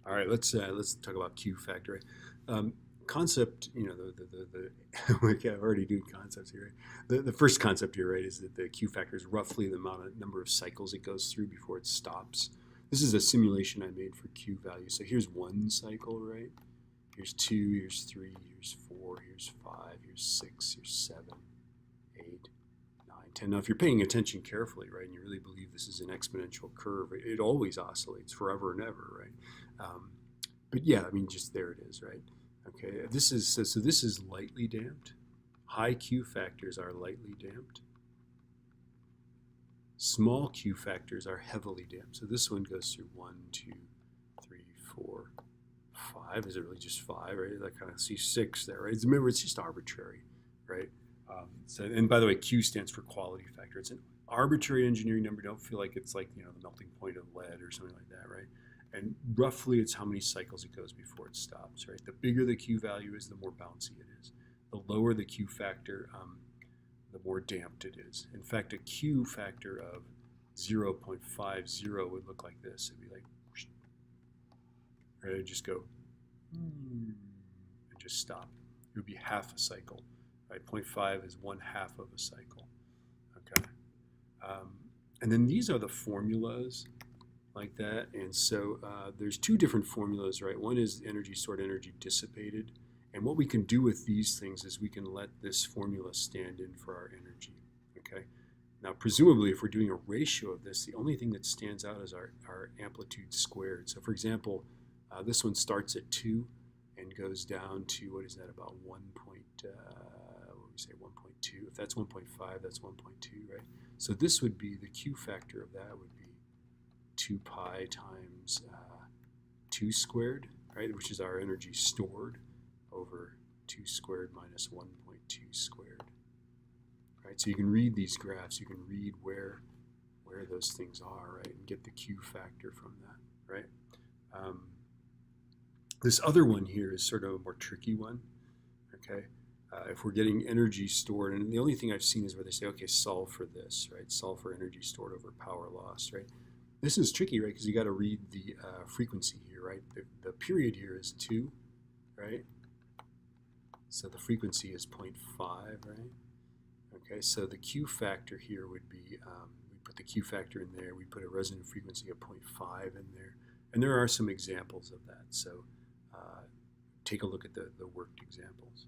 All right, let's talk about Q factor. Concept, like I'm already doing concepts here. Right? The first concept here, right, is that the Q factor is roughly the number of cycles it goes through before it stops. This is a simulation I made for Q value. So here's one cycle, right? Here's two, here's three, here's four, here's five, here's six, here's seven, 8, 9, 10. Now, if you're paying attention carefully, right, and you really believe this is an exponential curve, it always oscillates forever and ever, right? Um, but yeah, I mean, just there it is, right? Okay, so this is lightly damped. High Q factors are lightly damped. Small Q factors are heavily damped. So this one goes through 1, 2, 3, 4, 5. Is it really just 5, right? I kind of see 6 there, right? Remember, it's just arbitrary, right? And by the way, Q stands for quality factor. It's an arbitrary engineering number. Don't feel like it's like, the melting point of lead or something like that, right? And roughly it's how many cycles it goes before it stops, right? The bigger the Q value is, the more bouncy it is. The lower the Q factor, the more damped it is. In fact, a Q factor of 0.50 would look like this. It'd be like, right? It'd just go, and just stop. It would be half a cycle, right? 0.5 is 1/2 of a cycle, okay? And then these are the formulas like that. And so there's two different formulas, right? One is energy stored, energy dissipated. And what we can do with these things is we can let this formula stand in for our energy, okay? Now, presumably, if we're doing a ratio of this, the only thing that stands out is our amplitude squared. So for example, this one starts at 2 and goes down to, what is that, about 1 point, what would we say, 1.2? If that's 1.5, that's 1.2, right? So this would be, the Q factor of that would be 2 pi times 2 squared, right, which is our energy stored, over 2 squared minus 1.2 squared. Right, so you can read these graphs, you can read where those things are, right, and get the Q factor from that, right? This other one here is sort of a more tricky one, okay? If we're getting energy stored, and the only thing I've seen is where they say, okay, solve for this, right? Solve for energy stored over power loss, right? This is tricky, right? Because you got to read the frequency here, right? The period here is 2, right? So the frequency is 0.5, right? Okay, so the Q factor here would be, we put the Q factor in there, we put a resonant frequency of 0.5 in there, and there are some examples of that. So take a look at the worked examples.